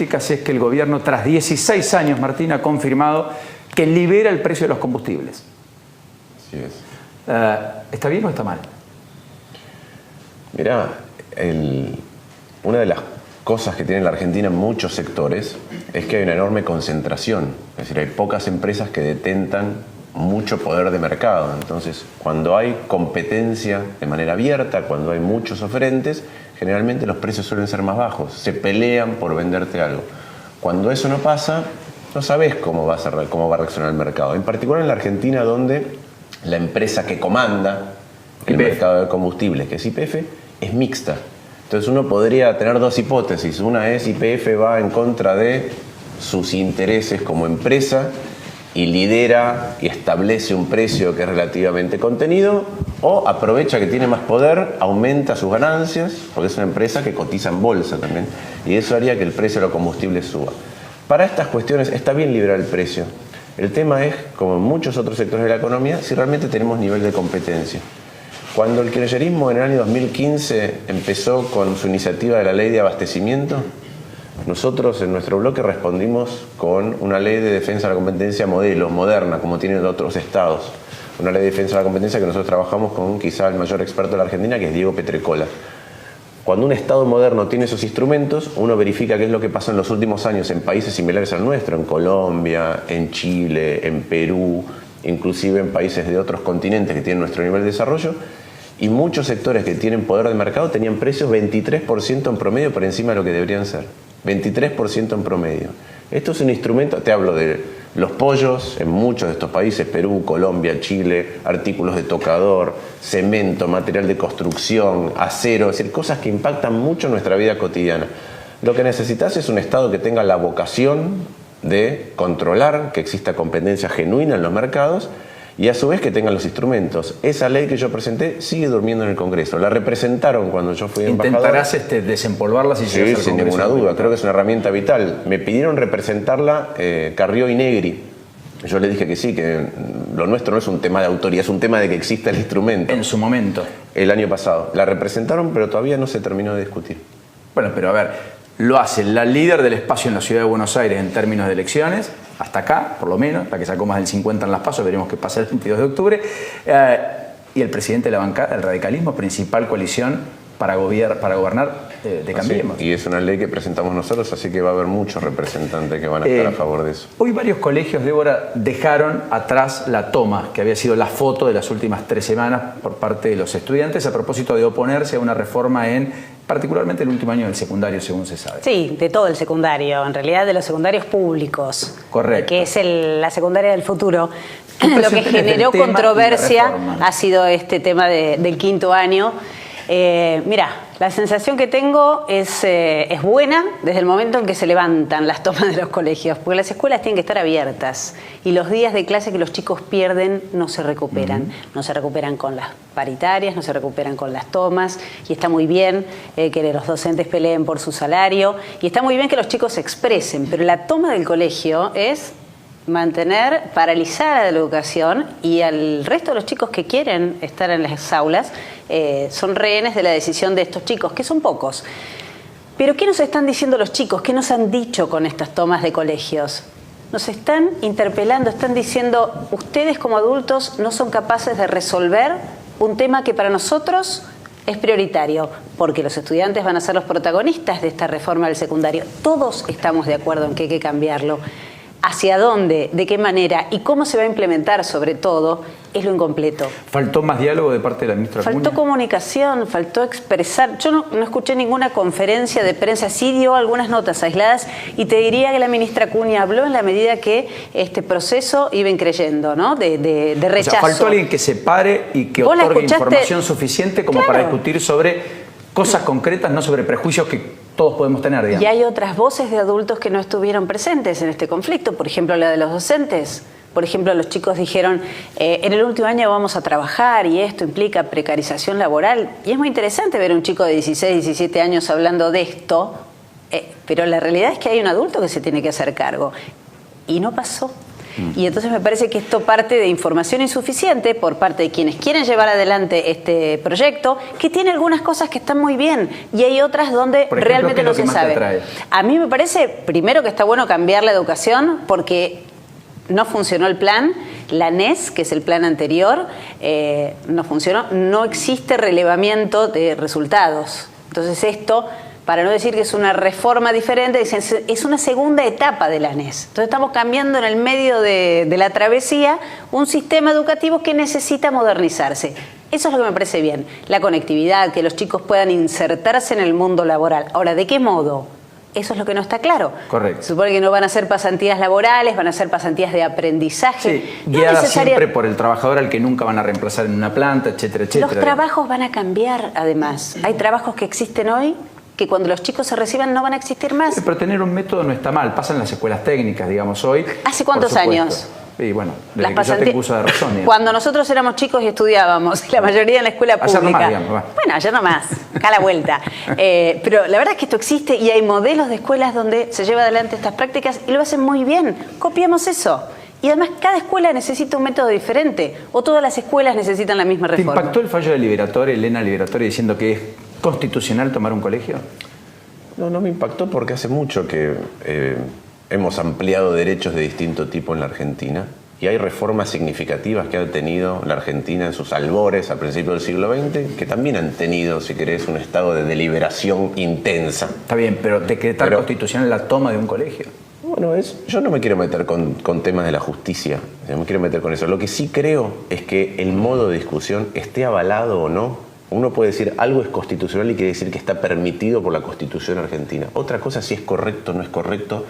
características es que el gobierno, tras 16 años, Martín, ha confirmado que libera el precio de los combustibles. Así es. ¿Está bien o está mal? Mirá, una de las cosas que tiene la Argentina en muchos sectores es que hay una enorme concentración. Es decir, hay pocas empresas que detentan mucho poder de mercado. Entonces, cuando hay competencia de manera abierta, cuando hay muchos oferentes, generalmente los precios suelen ser más bajos. Se pelean por venderte algo. Cuando eso no pasa, no sabes cómo va a reaccionar el mercado. En particular en la Argentina, donde la empresa que comanda el mercado de combustibles, que es YPF, es mixta. Entonces uno podría tener dos hipótesis. Una es YPF va en contra de sus intereses como empresa y lidera y establece un precio que es relativamente contenido, o aprovecha que tiene más poder, aumenta sus ganancias, porque es una empresa que cotiza en bolsa también, y eso haría que el precio de los combustibles suba. Para estas cuestiones está bien liberar el precio. El tema es, como en muchos otros sectores de la economía, si realmente tenemos nivel de competencia. Cuando el kirchnerismo en el año 2015 empezó con su iniciativa de la ley de abastecimiento, nosotros en nuestro bloque respondimos con una ley de defensa de la competencia modelo, moderna, como tienen otros estados. Una ley de defensa de la competencia que nosotros trabajamos con quizá el mayor experto de la Argentina, que es Diego Petrecola. Cuando un estado moderno tiene esos instrumentos, uno verifica qué es lo que pasó en los últimos años en países similares al nuestro, en Colombia, en Chile, en Perú, inclusive en países de otros continentes que tienen nuestro nivel de desarrollo, y muchos sectores que tienen poder de mercado tenían precios 23% en promedio por encima de lo que deberían ser. 23% en promedio. Esto es un instrumento, te hablo de los pollos en muchos de estos países, Perú, Colombia, Chile, artículos de tocador, cemento, material de construcción, acero, es decir, cosas que impactan mucho en nuestra vida cotidiana. Lo que necesitas es un Estado que tenga la vocación de controlar, que exista competencia genuina en los mercados, y a su vez que tengan los instrumentos. Esa ley que yo presenté sigue durmiendo en el Congreso. La representaron cuando yo fui embajador. ¿Intentarás desempolvarla si llegas al Congreso? Sí, sin ninguna duda. Creo que es una herramienta vital. Me pidieron representarla Carrió y Negri. Yo le dije que sí, que lo nuestro no es un tema de autoría, es un tema de que exista el instrumento. En su momento. El año pasado. La representaron, pero todavía no se terminó de discutir. Bueno, pero a ver, lo hace la líder del espacio en la ciudad de Buenos Aires en términos de elecciones, hasta acá, por lo menos, la que sacó más del 50 en las PASO, veremos qué pasa el 22 de octubre, y el presidente de la bancada, el radicalismo, principal coalición para gobernar de Cambiemos. Sí, y es una ley que presentamos nosotros, así que va a haber muchos representantes que van a estar a favor de eso. Hoy varios colegios, Débora, dejaron atrás la toma, que había sido la foto de las últimas 3 semanas por parte de los estudiantes a propósito de oponerse a una reforma particularmente el último año del secundario, según se sabe. Sí, de todo el secundario, en realidad de los secundarios públicos. Correcto. Que es la secundaria del futuro. Lo que generó controversia ha sido este tema del quinto año. Mira, la sensación que tengo es buena desde el momento en que se levantan las tomas de los colegios, porque las escuelas tienen que estar abiertas y los días de clase que los chicos pierden no se recuperan. No se recuperan con las paritarias, no se recuperan con las tomas, y está muy bien que los docentes peleen por su salario, y está muy bien que los chicos se expresen, pero la toma del colegio es mantener paralizada la educación, y al resto de los chicos que quieren estar en las aulas son rehenes de la decisión de estos chicos, que son pocos. Pero ¿qué nos están diciendo los chicos? ¿Qué nos han dicho con estas tomas de colegios? Nos están interpelando, están diciendo, ustedes como adultos no son capaces de resolver un tema que para nosotros es prioritario, porque los estudiantes van a ser los protagonistas de esta reforma del secundario. Todos estamos de acuerdo en que hay que cambiarlo. Hacia dónde, de qué manera y cómo se va a implementar, sobre todo, es lo incompleto. ¿Faltó más diálogo de parte de la ministra Acuña? Faltó comunicación, faltó expresar. Yo no escuché ninguna conferencia de prensa, sí dio algunas notas aisladas, y te diría que la ministra Acuña habló en la medida que este proceso iba increyendo, ¿no? De rechazo. O sea, faltó alguien que se pare y que otorgue información suficiente como para discutir sobre cosas concretas, no sobre prejuicios que todos podemos tener, digamos. Y hay otras voces de adultos que no estuvieron presentes en este conflicto, por ejemplo la de los docentes. Por ejemplo, los chicos dijeron, en el último año vamos a trabajar y esto implica precarización laboral. Y es muy interesante ver a un chico de 16, 17 años hablando de esto, pero la realidad es que hay un adulto que se tiene que hacer cargo. Y no pasó. Y entonces me parece que esto parte de información insuficiente por parte de quienes quieren llevar adelante este proyecto, que tiene algunas cosas que están muy bien y hay otras donde por ejemplo, realmente no se sabe. A mí me parece, primero, que está bueno cambiar la educación porque no funcionó el plan. La NES, que es el plan anterior, no funcionó. No existe relevamiento de resultados. Entonces esto, para no decir que es una reforma diferente, dicen es una segunda etapa de la NES. Entonces estamos cambiando en el medio de la travesía un sistema educativo que necesita modernizarse. Eso es lo que me parece bien. La conectividad, que los chicos puedan insertarse en el mundo laboral. Ahora, ¿de qué modo? Eso es lo que no está claro. Correcto. Se supone que no van a ser pasantías laborales, van a ser pasantías de aprendizaje. Sí, guiadas siempre por el trabajador al que nunca van a reemplazar en una planta, etcétera, etcétera. Los trabajos van a cambiar, además. Hay trabajos que existen hoy que cuando los chicos se reciban no van a existir más. Sí, pero tener un método no está mal. Pasa en las escuelas técnicas, digamos, hoy. ¿Hace cuántos años? Y bueno, desde que yo tengo uso de razón. Digamos. Cuando nosotros éramos chicos y estudiábamos, la mayoría en la escuela pública. Ayer nomás, digamos, va. Bueno, ayer nomás, acá a la vuelta. Pero la verdad es que esto existe y hay modelos de escuelas donde se lleva adelante estas prácticas y lo hacen muy bien. Copiemos eso. Y además cada escuela necesita un método diferente o todas las escuelas necesitan la misma reforma. ¿Te impactó el fallo de Liberatore, Elena Liberatore, diciendo que es constitucional tomar un colegio? No me impactó porque hace mucho que hemos ampliado derechos de distinto tipo en la Argentina y hay reformas significativas que ha tenido la Argentina en sus albores a principios del siglo XX, que también han tenido, si querés, un estado de deliberación intensa. Está bien, pero decretar constitucional la toma de un colegio. Bueno, yo no me quiero meter con temas de la justicia, no me quiero meter con eso. Lo que sí creo es que el modo de discusión, esté avalado o no, uno puede decir algo es constitucional y quiere decir que está permitido por la Constitución argentina. Otra cosa si es correcto o no es correcto,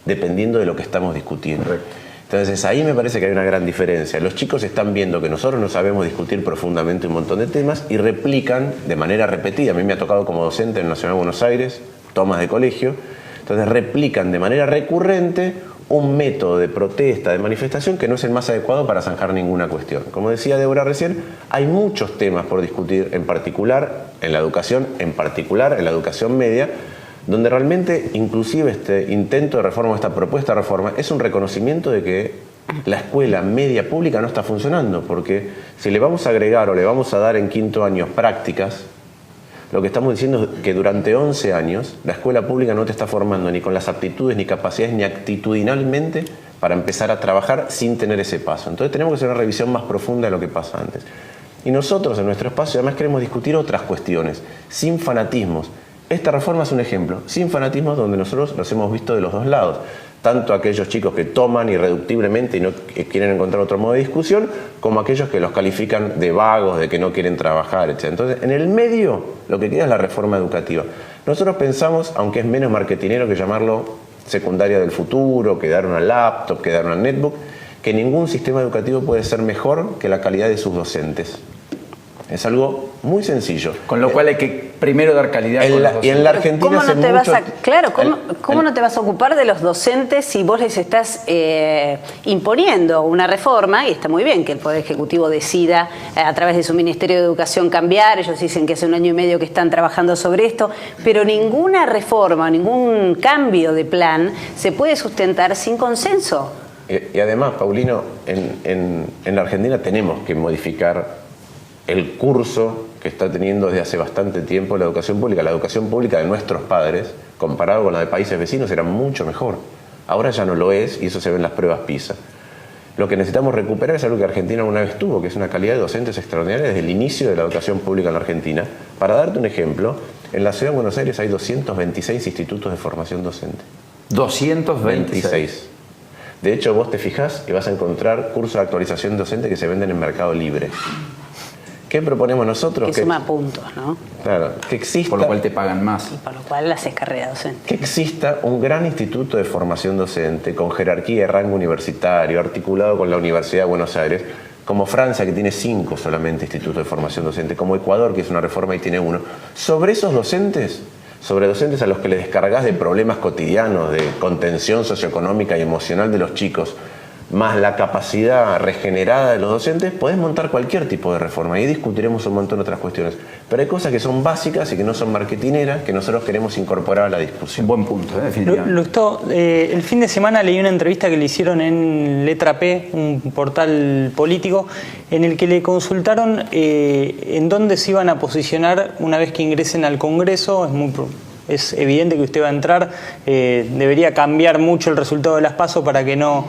dependiendo de lo que estamos discutiendo. Correcto. Entonces ahí me parece que hay una gran diferencia. Los chicos están viendo que nosotros no sabemos discutir profundamente un montón de temas y replican de manera repetida. A mí me ha tocado como docente en la Nacional de Buenos Aires, tomas de colegio, entonces replican de manera recurrente un método de protesta, de manifestación que no es el más adecuado para zanjar ninguna cuestión. Como decía Débora recién, hay muchos temas por discutir, en particular en la educación, en particular en la educación media, donde realmente inclusive este intento de reforma, esta propuesta de reforma, es un reconocimiento de que la escuela media pública no está funcionando, porque si le vamos a agregar o le vamos a dar en quinto año prácticas, lo que estamos diciendo es que durante 11 años la escuela pública no te está formando ni con las aptitudes, ni capacidades, ni actitudinalmente para empezar a trabajar sin tener ese paso. Entonces tenemos que hacer una revisión más profunda de lo que pasa antes. Y nosotros en nuestro espacio además queremos discutir otras cuestiones, sin fanatismos. Esta reforma es un ejemplo, sin fanatismos, donde nosotros los hemos visto de los dos lados. Tanto aquellos chicos que toman irreductiblemente y no quieren encontrar otro modo de discusión, como aquellos que los califican de vagos, de que no quieren trabajar, etc. Entonces, en el medio, lo que queda es la reforma educativa. Nosotros pensamos, aunque es menos marketinero que llamarlo secundaria del futuro, que dar una laptop, que dar una netbook, que ningún sistema educativo puede ser mejor que la calidad de sus docentes. Es algo muy sencillo. Con lo cual hay que primero dar calidad con los docentes. Y en la Argentina ¿Cómo no te vas a, claro, ¿cómo no te vas a ocupar de los docentes si vos les estás imponiendo una reforma? Y está muy bien que el Poder Ejecutivo decida a través de su Ministerio de Educación cambiar. Ellos dicen que hace 1 año y medio que están trabajando sobre esto. Pero ninguna reforma, ningún cambio de plan se puede sustentar sin consenso. Y además, Paulino, en la Argentina tenemos que modificar el curso que está teniendo desde hace bastante tiempo la educación pública. La educación pública de nuestros padres, comparado con la de países vecinos, era mucho mejor. Ahora ya no lo es y eso se ve en las pruebas PISA. Lo que necesitamos recuperar es algo que Argentina una vez tuvo, que es una calidad de docentes extraordinaria desde el inicio de la educación pública en la Argentina. Para darte un ejemplo, en la ciudad de Buenos Aires hay 226 institutos de formación docente. 226. De hecho, vos te fijás y vas a encontrar cursos de actualización docente que se venden en Mercado Libre. ¿Qué proponemos nosotros? Que suma puntos, ¿no? Claro, que exista... Por lo cual te pagan más. Y por lo cual haces carrera docente. Que exista un gran instituto de formación docente con jerarquía de rango universitario, articulado con la Universidad de Buenos Aires, como Francia, que tiene 5 solamente institutos de formación docente, como Ecuador, que es una reforma y tiene 1. Sobre esos docentes, sobre docentes a los que les descargas de problemas cotidianos, de contención socioeconómica y emocional de los chicos, más la capacidad regenerada de los docentes, podés montar cualquier tipo de reforma. Y discutiremos un montón de otras cuestiones. Pero hay cosas que son básicas y que no son marketineras, que nosotros queremos incorporar a la discusión. Buen punto, definitivamente. El fin de semana leí una entrevista que le hicieron en Letra P, un portal político, en el que le consultaron en dónde se iban a posicionar una vez que ingresen al Congreso. Es evidente que usted va a entrar, debería cambiar mucho el resultado de las PASO para que no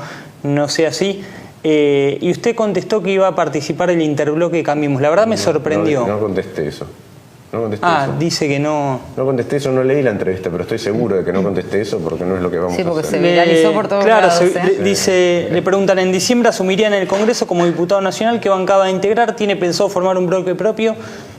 sea así. Y usted contestó que iba a participar el interbloque Cambiemos. La verdad me sorprendió. No contesté eso. No contesté eso. Dice que no... No contesté eso, no leí la entrevista, pero estoy seguro de que no contesté eso porque no es lo que vamos a hacer. Sí, porque se viralizó por todos lados. Le preguntan, en diciembre asumiría en el Congreso como diputado nacional, ¿qué bancada a integrar? ¿Tiene pensado formar un bloque propio?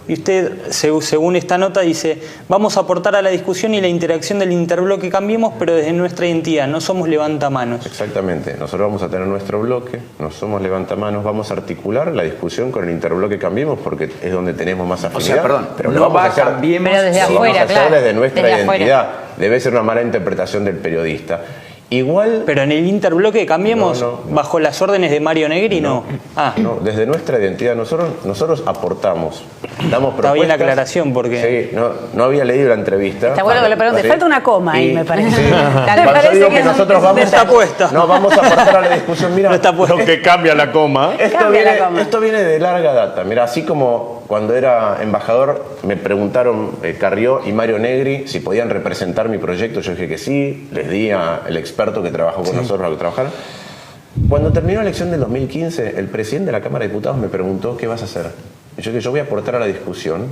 Y usted, según esta nota, dice, vamos a aportar a la discusión y la interacción del interbloque Cambiemos, pero desde nuestra identidad, no somos levantamanos. Exactamente, nosotros vamos a tener nuestro bloque, no somos levantamanos, vamos a articular la discusión con el interbloque Cambiemos porque es donde tenemos más afinidad. O sea, perdón, pero no va a Cambiemos, pero desde afuera, claro. Desde nuestra desde identidad. Afuera. Debe ser una mala interpretación del periodista. Igual... Pero en el interbloque Cambiemos, bajo las órdenes de Mario Negri, no. No, desde nuestra identidad, nosotros aportamos, damos propuestas. Está bien la aclaración porque... Sí, no había leído la entrevista. Está bueno que le pregunte, falta una coma ahí, me parece. Sí. Yo digo que nosotros vamos está puesto. No, vamos a aportar a la discusión. Mira, no está puesto. Lo que cambia la coma. Esto viene de larga data. Mira, así como cuando era embajador me preguntaron Carrió y Mario Negri si podían representar mi proyecto, yo dije que sí, les di al experto que trabajó con nosotros a que trabajaran. Cuando terminó la elección del 2015, el presidente de la Cámara de Diputados me preguntó ¿qué vas a hacer? Y yo dije, yo voy a aportar a la discusión,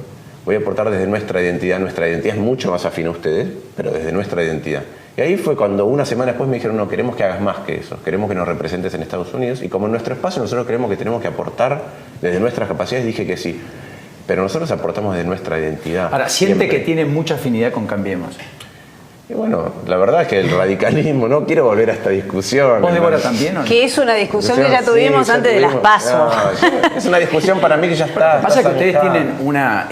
voy a aportar desde nuestra identidad es mucho más afín a ustedes, pero desde nuestra identidad. Y ahí fue cuando una semana después me dijeron, no, queremos que hagas más que eso, queremos que nos representes en Estados Unidos, y como en nuestro espacio nosotros creemos que tenemos que aportar desde nuestras capacidades, dije que sí. Pero nosotros aportamos desde nuestra identidad. Ahora, siente que tiene mucha afinidad con Cambiemos. Y bueno, la verdad es que el radicalismo, no quiero volver a esta discusión. ¿Vos, Débora, también o no? Que es una discusión que ya tuvimos antes de las PASO. No, es una discusión para mí que ya está. Pasa que ustedes tienen una...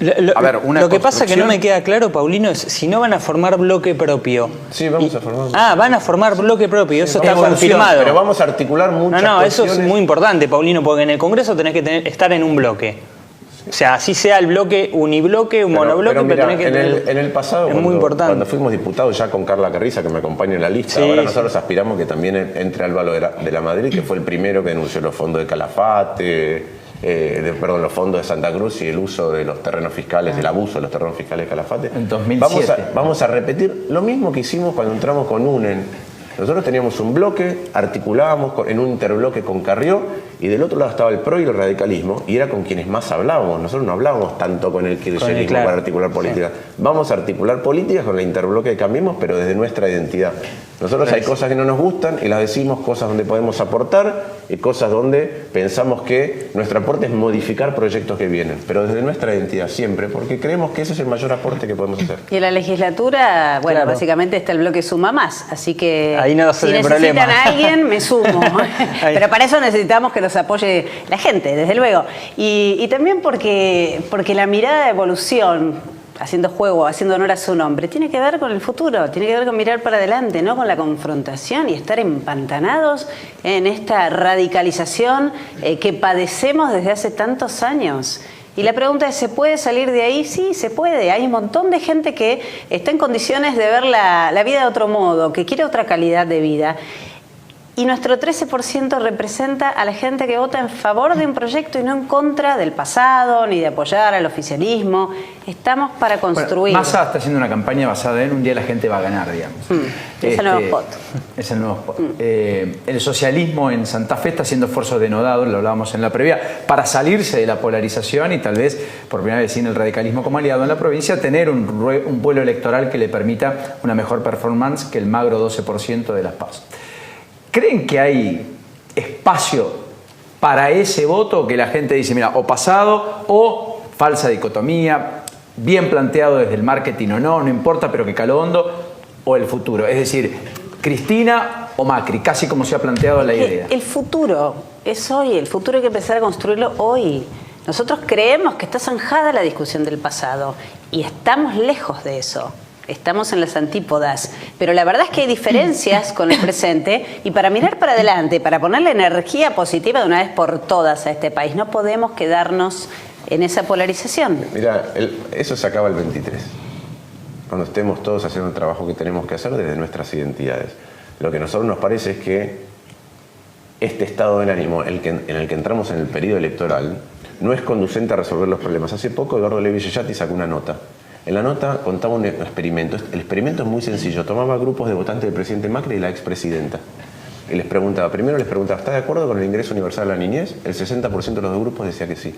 Lo que pasa que no me queda claro, Paulino, es si no van a formar bloque propio. Sí, vamos a formar. Van a formar bloque propio, eso está confirmado. Pero vamos a articular muchas cuestiones. Eso es muy importante, Paulino, porque en el Congreso tenés que estar en un bloque. O sea, así sea el bloque, unibloque, un monobloque, pero tenés que tener... En el pasado, cuando fuimos diputados ya con Carla Carriza, que me acompaña en la lista, ahora nosotros aspiramos que también entre Álvaro de la Madrid, que fue el primero que denunció los fondos de Calafate, los fondos de Santa Cruz y el uso de los terrenos fiscales, el abuso de los terrenos fiscales de Calafate. En 2007. Vamos a repetir lo mismo que hicimos cuando entramos con UNEN. Nosotros teníamos un bloque, articulábamos en un interbloque con Carrió y del otro lado estaba el PRO y el radicalismo y era con quienes más hablábamos. Nosotros no hablábamos tanto con el kirchnerismo para articular política. Sí. Vamos a articular políticas con el interbloque de Cambiemos, pero desde nuestra identidad. Nosotros hay cosas que no nos gustan y las decimos, cosas donde podemos aportar y cosas donde pensamos que nuestro aporte es modificar proyectos que vienen, pero desde nuestra identidad siempre, porque creemos que ese es el mayor aporte que podemos hacer. Y en la legislatura, bueno, básicamente está el bloque Suma Más, así que ahí no si necesitan a alguien, me sumo. Pero para eso necesitamos que nos apoye la gente, desde luego. Y también porque la mirada de evolución, haciendo juego, haciendo honor a su nombre, tiene que ver con el futuro, tiene que ver con mirar para adelante, no con la confrontación y estar empantanados en esta radicalización que padecemos desde hace tantos años. Y la pregunta es, ¿se puede salir de ahí? Sí, se puede. Hay un montón de gente que está en condiciones de ver la vida de otro modo, que quiere otra calidad de vida. Y nuestro 13% representa a la gente que vota en favor de un proyecto y no en contra del pasado, ni de apoyar al oficialismo. Estamos para construir. Bueno, Massa está haciendo una campaña basada en un día la gente va a ganar, digamos. Es el nuevo spot. Es el nuevo spot. El socialismo en Santa Fe está haciendo esfuerzos denodados, lo hablábamos en la previa, para salirse de la polarización y tal vez, por primera vez sin el radicalismo como aliado en la provincia, tener un vuelo electoral que le permita una mejor performance que el magro 12% de las PASO. ¿Creen que hay espacio para ese voto que la gente dice, mira, o pasado o falsa dicotomía, bien planteado desde el marketing o no importa, pero que caló hondo, o el futuro? Es decir, Cristina o Macri, casi como se ha planteado la idea. El futuro es hoy, el futuro hay que empezar a construirlo hoy. Nosotros creemos que está zanjada la discusión del pasado y estamos lejos de eso. Estamos en las antípodas, pero la verdad es que hay diferencias con el presente y para mirar para adelante, para ponerle energía positiva de una vez por todas a este país, no podemos quedarnos en esa polarización. Mira, eso se acaba el 23, cuando estemos todos haciendo el trabajo que tenemos que hacer desde nuestras identidades. Lo que a nosotros nos parece es que este estado de ánimo en el que entramos en el periodo electoral no es conducente a resolver los problemas. Hace poco Eduardo Levi Yeyati sacó una nota. En la nota contaba un experimento. El experimento es muy sencillo. Tomaba grupos de votantes del presidente Macri y la expresidenta. Y primero les preguntaba, ¿está de acuerdo con el ingreso universal a la niñez? El 60% de los grupos decía que sí.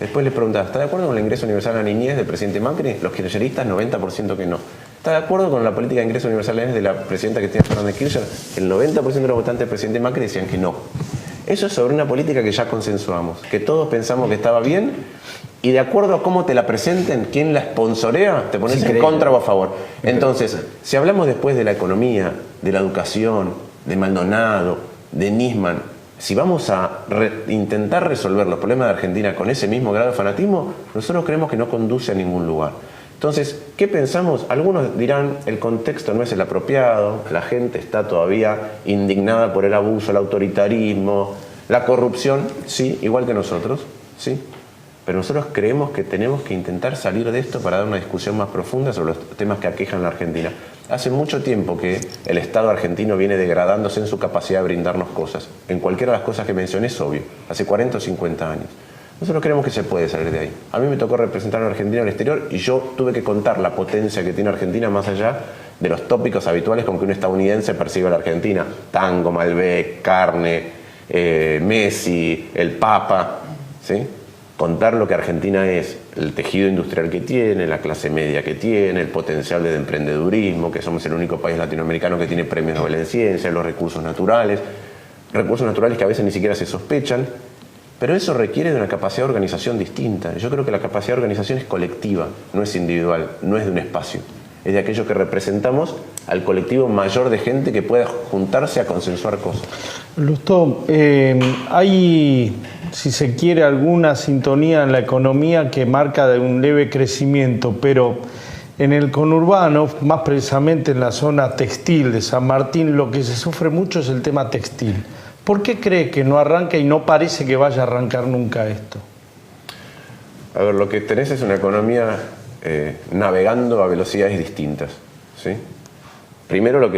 Después les preguntaba, ¿está de acuerdo con el ingreso universal a la niñez del presidente Macri? Los kirchneristas, 90% que no. ¿Está de acuerdo con la política de ingreso universal a la niñez de la presidenta Cristina Fernández Kirchner? El 90% de los votantes del presidente Macri decían que no. Eso es sobre una política que ya consensuamos, que todos pensamos que estaba bien y de acuerdo a cómo te la presenten, quién la sponsorea, te pones en contra o a favor. Entonces, si hablamos después de la economía, de la educación, de Maldonado, de Nisman, si vamos a intentar resolver los problemas de Argentina con ese mismo grado de fanatismo, nosotros creemos que no conduce a ningún lugar. Entonces, ¿qué pensamos? Algunos dirán, el contexto no es el apropiado, la gente está todavía indignada por el abuso, el autoritarismo, la corrupción, sí, igual que nosotros, sí. Pero nosotros creemos que tenemos que intentar salir de esto para dar una discusión más profunda sobre los temas que aquejan a la Argentina. Hace mucho tiempo que el Estado argentino viene degradándose en su capacidad de brindarnos cosas. En cualquiera de las cosas que mencioné es obvio, hace 40 o 50 años. Nosotros creemos que se puede salir de ahí. A mí me tocó representar a Argentina en el exterior y yo tuve que contar la potencia que tiene Argentina más allá de los tópicos habituales con que un estadounidense percibe a la Argentina. Tango, Malbec, carne, Messi, el Papa, ¿sí? Contar lo que Argentina es, el tejido industrial que tiene, la clase media que tiene, el potencial de emprendedurismo, que somos el único país latinoamericano que tiene premios Nobel en ciencia, los recursos naturales que a veces ni siquiera se sospechan, pero eso requiere de una capacidad de organización distinta. Yo creo que la capacidad de organización es colectiva, no es individual, no es de un espacio, es de aquello que representamos al colectivo mayor de gente que pueda juntarse a consensuar cosas. Lustó, hay, si se quiere, alguna sintonía en la economía que marca de un leve crecimiento, pero en el conurbano, más precisamente en la zona textil de San Martín, lo que se sufre mucho es el tema textil. ¿Por qué cree que no arranca y no parece que vaya a arrancar nunca esto? A ver, lo que tenés es una economía navegando a velocidades distintas, ¿sí? Primero,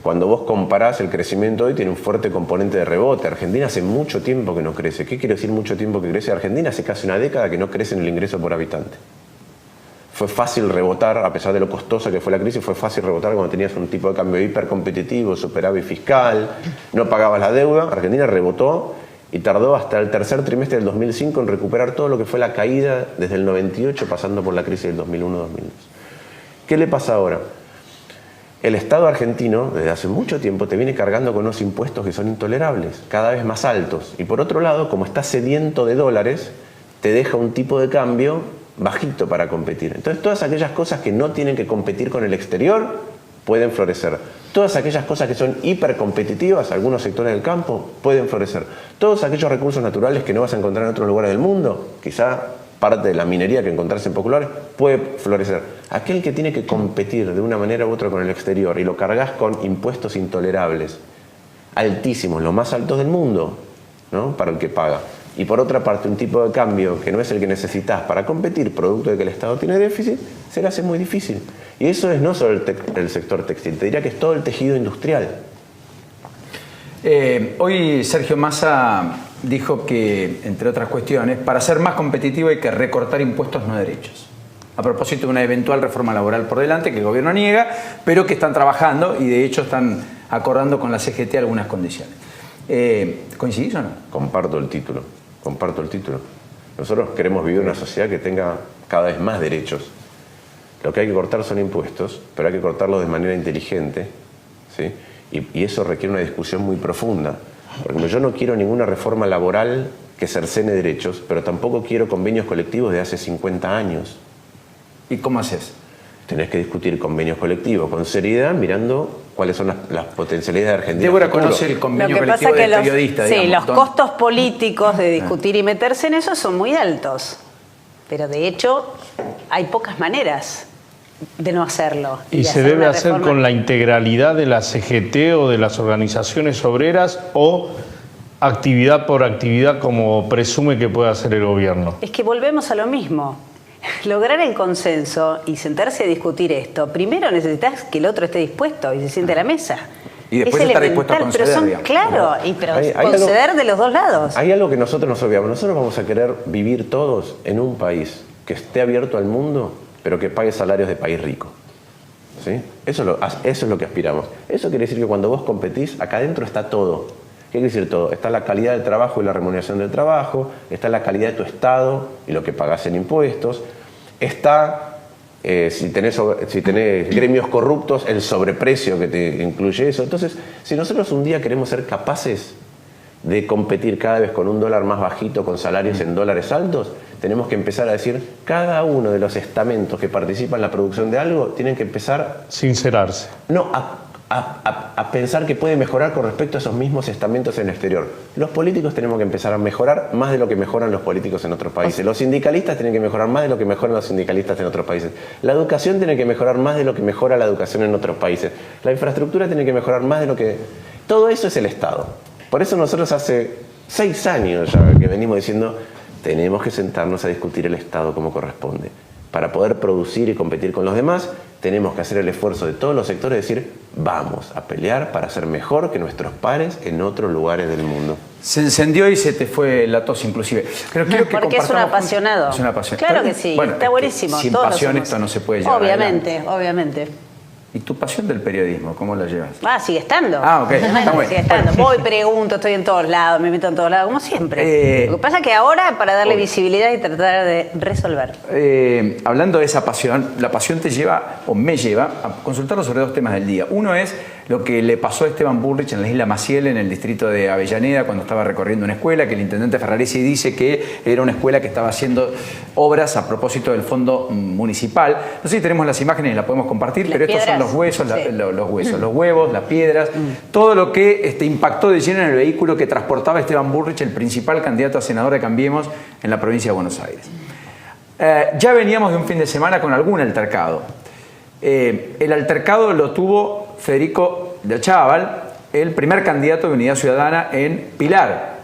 cuando vos comparás el crecimiento hoy, tiene un fuerte componente de rebote. Argentina hace mucho tiempo que no crece. ¿Qué quiere decir mucho tiempo que crece? Argentina hace casi una década que no crece en el ingreso por habitante. Fue fácil rebotar, a pesar de lo costosa que fue la crisis, fue fácil rebotar cuando tenías un tipo de cambio hipercompetitivo, superávit fiscal, no pagabas la deuda. Argentina rebotó y tardó hasta el tercer trimestre del 2005 en recuperar todo lo que fue la caída desde el 98, pasando por la crisis del 2001-2002. ¿Qué le pasa ahora? El Estado argentino, desde hace mucho tiempo, te viene cargando con unos impuestos que son intolerables, cada vez más altos. Y por otro lado, como está sediento de dólares, te deja un tipo de cambio bajito para competir. Entonces, todas aquellas cosas que no tienen que competir con el exterior pueden florecer. Todas aquellas cosas que son hipercompetitivas, algunos sectores del campo, pueden florecer. Todos aquellos recursos naturales que no vas a encontrar en otros lugares del mundo, quizá parte de la minería que encontrás en Populares, puede florecer. Aquel que tiene que competir de una manera u otra con el exterior y lo cargas con impuestos intolerables, altísimos, los más altos del mundo, ¿no? Para el que paga. Y por otra parte, un tipo de cambio que no es el que necesitas para competir, producto de que el Estado tiene déficit, se le hace muy difícil. Y eso es no solo el sector textil, te diría que es todo el tejido industrial. Hoy Sergio Massa dijo que, entre otras cuestiones, para ser más competitivo hay que recortar impuestos, no derechos. A propósito de una eventual reforma laboral por delante que el gobierno niega, pero que están trabajando y de hecho están acordando con la CGT algunas condiciones. ¿Coincidís o no? Comparto el título. Nosotros queremos vivir en una sociedad que tenga cada vez más derechos. Lo que hay que cortar son impuestos, pero hay que cortarlos de manera inteligente, ¿sí? Y eso requiere una discusión muy profunda. Porque yo no quiero ninguna reforma laboral que cercene derechos, pero tampoco quiero convenios colectivos de hace 50 años. ¿Y cómo haces? Tenés que discutir convenios colectivos con seriedad, mirando cuáles son las potencialidades de Argentina. Débora conoce el convenio colectivo de periodistas. Sí, los costos políticos de discutir y meterse en eso son muy altos. Pero de hecho hay pocas maneras. de no hacerlo. ¿Y se debe hacer con la integralidad de la CGT o de las organizaciones obreras o actividad por actividad como presume que puede hacer el gobierno? Es que volvemos a lo mismo. Lograr el consenso y sentarse a discutir esto, primero necesitas que el otro esté dispuesto y se siente a la mesa. Y después estar dispuesto a conceder, pero digamos. claro, pero conceder de los dos lados. Hay algo que nosotros nos olvidamos. Nosotros vamos a querer vivir todos en un país que esté abierto al mundo, pero que pague salarios de país rico. ¿Sí? Eso es lo que aspiramos. Eso quiere decir que cuando vos competís, acá adentro está todo. ¿Qué quiere decir todo? Está la calidad del trabajo y la remuneración del trabajo, está la calidad de tu estado y lo que pagás en impuestos, está, si tenés gremios corruptos, el sobreprecio que te incluye eso. Entonces, si nosotros un día queremos ser capaces de competir cada vez con un dólar más bajito, con salarios en dólares altos, tenemos que empezar a decir, cada uno de los estamentos que participan en la producción de algo tienen que empezar... Sincerarse. No, a pensar que puede mejorar con respecto a esos mismos estamentos en el exterior. Los políticos tenemos que empezar a mejorar más de lo que mejoran los políticos en otros países. Los sindicalistas tienen que mejorar más de lo que mejoran los sindicalistas en otros países. La educación tiene que mejorar más de lo que mejora la educación en otros países. La infraestructura tiene que mejorar más de lo que... Todo eso es el Estado. Por eso nosotros hace 6 años ya que venimos diciendo, tenemos que sentarnos a discutir el Estado como corresponde. Para poder producir y competir con los demás, tenemos que hacer el esfuerzo de todos los sectores de decir, vamos a pelear para ser mejor que nuestros pares en otros lugares del mundo. Se encendió y se te fue la tos inclusive. Pero quiero que porque es un apasionado. Es un apasionado. Claro que sí, bueno, está buenísimo. Sin todos pasión esto no se puede llevar Obviamente, obviamente. ¿Y tu pasión del periodismo, cómo la llevas? Sigue estando. Ok, está bueno. Sigue estando. Voy, pregunto, estoy en todos lados, me meto en todos lados, como siempre. Lo que pasa es que ahora, para darle visibilidad y tratar de resolver. Hablando de esa pasión, la pasión te lleva, o me lleva, a consultarlo sobre 2 temas del día. Uno es lo que le pasó a Esteban Bullrich en la isla Maciel, en el distrito de Avellaneda, cuando estaba recorriendo una escuela, que el intendente Ferraresi dice que era una escuela que estaba haciendo obras a propósito del fondo municipal. No sé si tenemos las imágenes y las podemos compartir, pero estos son los huesos, los huevos, las piedras, todo lo que impactó de lleno en el vehículo que transportaba Esteban Bullrich, el principal candidato a senador de Cambiemos en la provincia de Buenos Aires. Ya veníamos de un fin de semana con algún altercado. El altercado lo tuvo Federico de Ochagaval, el primer candidato de Unidad Ciudadana en Pilar,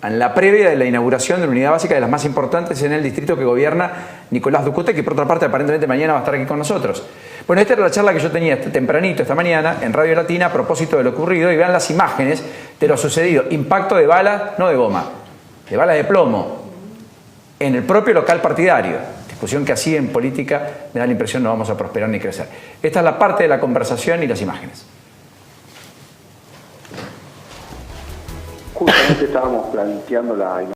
en la previa de la inauguración de una unidad básica de las más importantes en el distrito que gobierna Nicolás Ducote, que por otra parte aparentemente mañana va a estar aquí con nosotros. Bueno, esta era la charla que yo tenía tempranito esta mañana en Radio Latina a propósito de lo ocurrido, y vean las imágenes de lo sucedido. Impacto de balas, no de goma, de balas de plomo, en el propio local partidario. Discusión que así en política me da la impresión no vamos a prosperar ni crecer. Esta es la parte de la conversación y las imágenes. Justamente estábamos planteando la